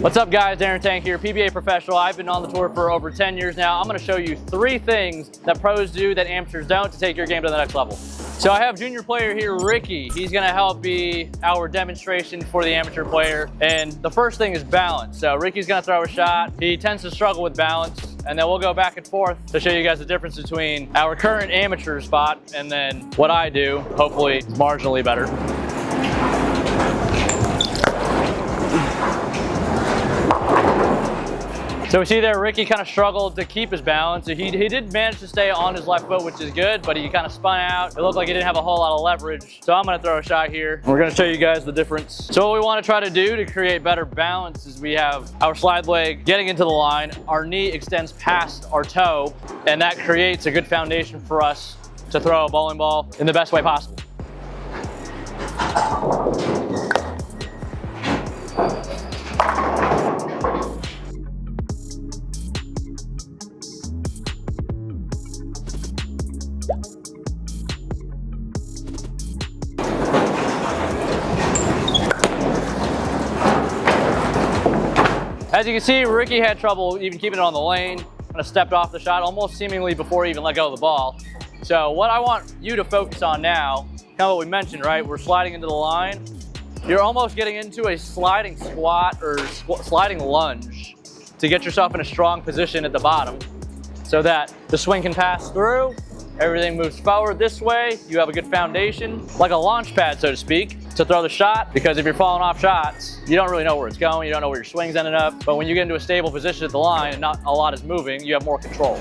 What's up guys, Darren Tang here, PBA professional. I've been on the tour for over 10 years now. I'm gonna show you 3 things that pros do that amateurs don't to take your game to the next level. So I have junior player here, Ricky. He's gonna help be our demonstration for the amateur player. And the first thing is balance. So Ricky's gonna throw a shot. He tends to struggle with balance. And then we'll go back and forth to show you guys the difference between our current amateur spot and then what I do. Hopefully it's marginally better. So we see there, Ricky kind of struggled to keep his balance. He did manage to stay on his left foot, which is good, but he kind of spun out. It looked like he didn't have a whole lot of leverage. So I'm gonna throw a shot here. We're gonna show you guys the difference. So what we wanna try to do to create better balance is we have our slide leg getting into the line, our knee extends past our toe, and that creates a good foundation for us to throw a bowling ball in the best way possible. As you can see, Ricky had trouble even keeping it on the lane. Kind of stepped off the shot almost seemingly before he even let go of the ball. So what I want you to focus on now, kind of what we mentioned, right? We're sliding into the line. You're almost getting into a sliding squat or sliding lunge to get yourself in a strong position at the bottom so that the swing can pass through. Everything moves forward this way. You have a good foundation, like a launch pad, so to speak, to throw the shot, because if you're falling off shots, you don't really know where it's going. You don't know where your swing's ending up. But when you get into a stable position at the line and not a lot is moving, you have more control.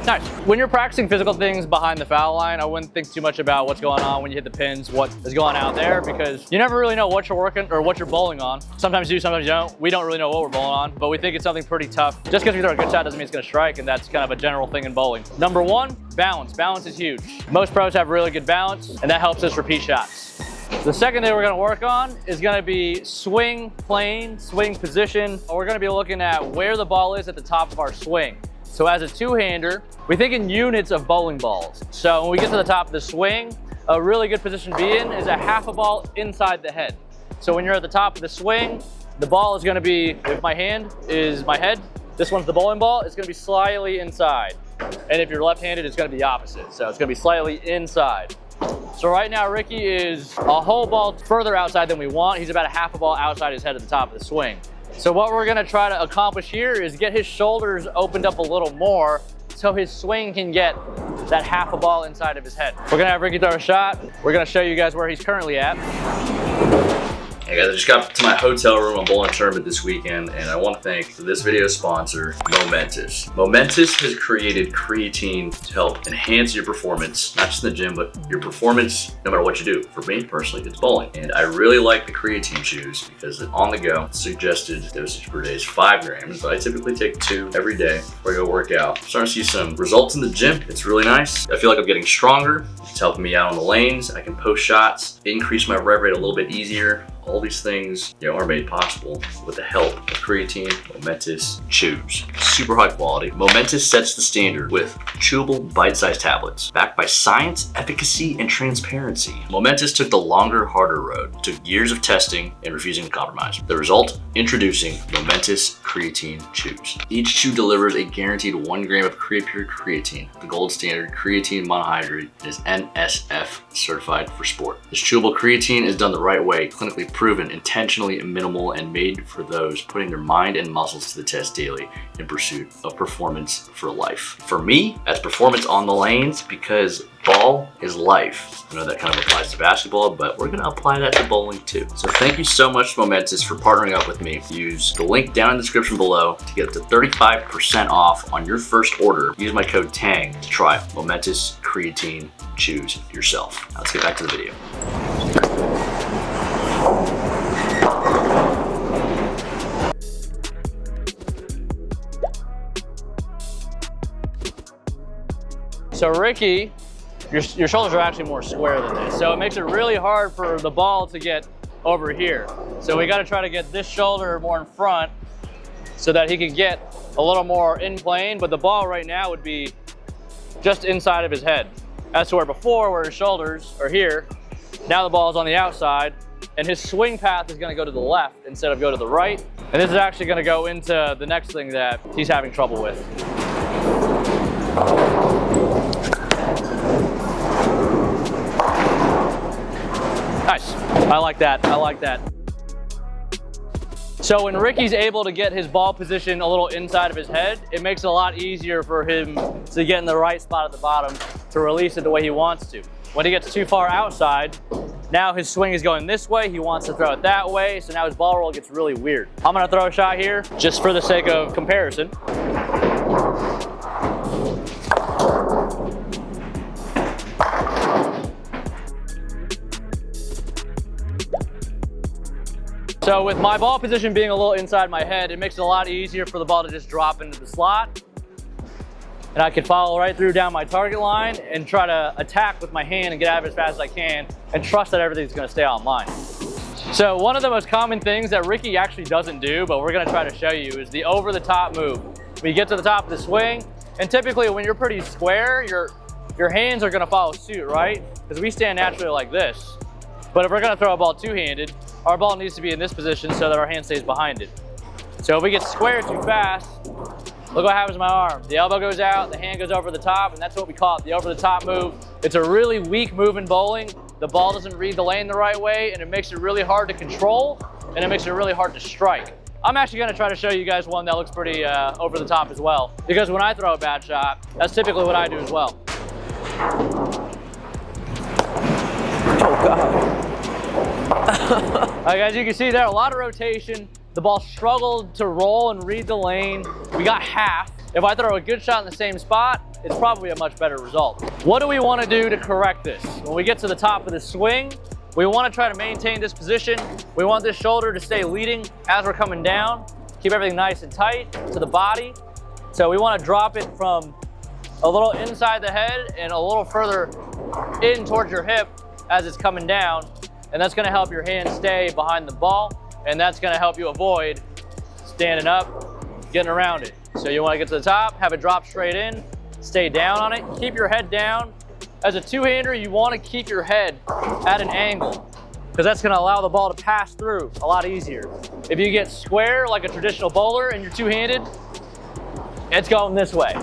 Nice. When you're practicing physical things behind the foul line, I wouldn't think too much about what's going on when you hit the pins, what is going out there, because you never really know what you're working or what you're bowling on. Sometimes you do, sometimes you don't. We don't really know what we're bowling on, but we think it's something pretty tough. Just because we throw a good shot doesn't mean it's gonna strike, and that's kind of a general thing in bowling. Number 1, balance. Balance is huge. Most pros have really good balance, and that helps us repeat shots. The second thing we're gonna work on is gonna be swing plane, swing position. We're gonna be looking at where the ball is at the top of our swing. So as a two-hander, we think in units of bowling balls. So when we get to the top of the swing, a really good position to be in is a half a ball inside the head. So when you're at the top of the swing, the ball is gonna be, if my hand is my head, this one's the bowling ball, it's gonna be slightly inside. And if you're left-handed, it's gonna be the opposite. So it's gonna be slightly inside. So right now, Ricky is a whole ball further outside than we want. He's about a half a ball outside his head at the top of the swing. So what we're gonna try to accomplish here is get his shoulders opened up a little more so his swing can get that half a ball inside of his head. We're gonna have Ricky throw a shot. We're gonna show you guys where he's currently at. Hey guys, I just got to my hotel room on bowling tournament this weekend, and I want to thank this video's sponsor, Momentous. Momentous has created creatine to help enhance your performance, not just in the gym, but your performance no matter what you do. For me, personally, it's bowling. And I really like the creatine chews because on the go, suggested dosage per day is 5 grams, but I typically take 2 every day before I go work out. I'm starting to see some results in the gym. It's really nice. I feel like I'm getting stronger. It's helping me out on the lanes. I can post shots, increase my rev rate a little bit easier. All these things, are made possible with the help of creatine, Momentous chews. Super high quality. Momentous sets the standard with chewable bite-sized tablets, backed by science, efficacy, and transparency. Momentous took the longer, harder road, took years of testing and refusing to compromise. The result? Introducing Momentous creatine chews. Each chew delivers a guaranteed 1 gram of pure creatine. The gold standard creatine monohydrate is NSF certified for sport. This chewable creatine is done the right way, clinically proven, intentionally minimal, and made for those putting their mind and muscles to the test daily in pursuit of performance for life. For me, that's performance on the lanes, because ball is life. I know that kind of applies to basketball, but we're gonna apply that to bowling too. So thank you so much, Momentous, for partnering up with me. Use the link down in the description below to get up to 35% off on your first order. Use my code TANG to try Momentous creatine chews yourself. Now let's get back to the video. So Ricky, your shoulders are actually more square than this. So it makes it really hard for the ball to get over here. So we gotta try to get this shoulder more in front so that he can get a little more in plane, but the ball right now would be just inside of his head. As to where before, where his shoulders are here, Now the ball is on the outside, and his swing path is gonna go to the left instead of go to the right. And this is actually gonna go into the next thing that he's having trouble with. Nice, I like that, I like that. So when Ricky's able to get his ball position a little inside of his head, it makes it a lot easier for him to get in the right spot at the bottom to release it the way he wants to. When he gets too far outside, now his swing is going this way, he wants to throw it that way, so now his ball roll gets really weird. I'm gonna throw a shot here, just for the sake of comparison. So with my ball position being a little inside my head, it makes it a lot easier for the ball to just drop into the slot. And I can follow right through down my target line and try to attack with my hand and get out of it as fast as I can and trust that everything's gonna stay online. So one of the most common things that Ricky actually doesn't do, but we're gonna try to show you, is the over the top move. When you get to the top of the swing, and typically when you're pretty square, your hands are gonna follow suit, right? Because we stand naturally like this. But if we're gonna throw a ball two-handed, our ball needs to be in this position so that our hand stays behind it. So if we get square too fast, look what happens to my arm. The elbow goes out, the hand goes over the top, and that's what we call it, the over the top move. It's a really weak move in bowling. The ball doesn't read the lane the right way, and it makes it really hard to control, and it makes it really hard to strike. I'm actually gonna try to show you guys one that looks pretty over the top as well, because when I throw a bad shot, that's typically what I do as well. Oh God. All right, guys, you can see there, a lot of rotation. The ball struggled to roll and read the lane. We got half. If I throw a good shot in the same spot, it's probably a much better result. What do we want to do to correct this? When we get to the top of the swing, we want to try to maintain this position. We want this shoulder to stay leading as we're coming down. Keep everything nice and tight to the body. So we want to drop it from a little inside the head and a little further in towards your hip as it's coming down. And that's gonna help your hand stay behind the ball, and that's gonna help you avoid standing up, getting around it. So you wanna get to the top, have it drop straight in, stay down on it, keep your head down. As a two-hander, you wanna keep your head at an angle, because that's gonna allow the ball to pass through a lot easier. If you get square like a traditional bowler and you're two-handed, it's going this way.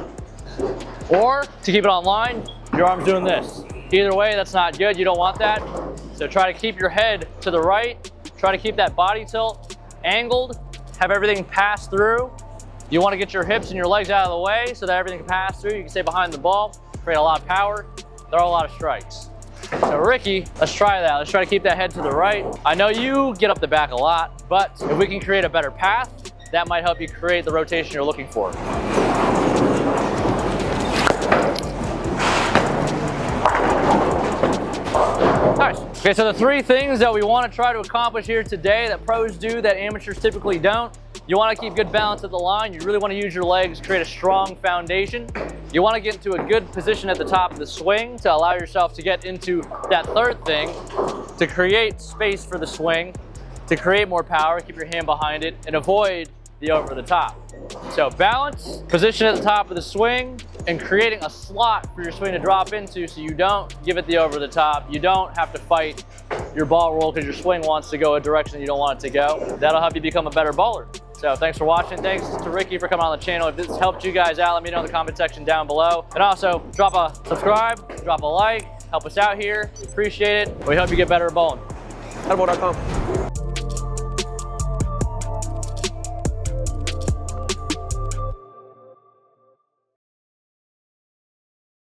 Or to keep it on line, your arm's doing this. Either way, that's not good, you don't want that. So try to keep your head to the right, try to keep that body tilt angled, have everything pass through. You want to get your hips and your legs out of the way so that everything can pass through. You can stay behind the ball, create a lot of power, throw a lot of strikes. So Ricky, let's try that. Let's try to keep that head to the right. I know you get up the back a lot, but if we can create a better path, that might help you create the rotation you're looking for. Nice. Okay, so the three things that we want to try to accomplish here today that pros do that amateurs typically don't. You want to keep good balance at the line. You really want to use your legs, create a strong foundation. You want to get into a good position at the top of the swing to allow yourself to get into that third thing, to create space for the swing, to create more power, keep your hand behind it, and avoid the over the top. So balance, position at the top of the swing, and creating a slot for your swing to drop into so you don't give it the over the top. You don't have to fight your ball roll because your swing wants to go a direction you don't want it to go. That'll help you become a better bowler. So thanks for watching. Thanks to Ricky for coming on the channel. If this helped you guys out, let me know in the comment section down below. And also drop a subscribe, drop a like, help us out here. We appreciate it. We hope you get better at bowling. Attaboy.com.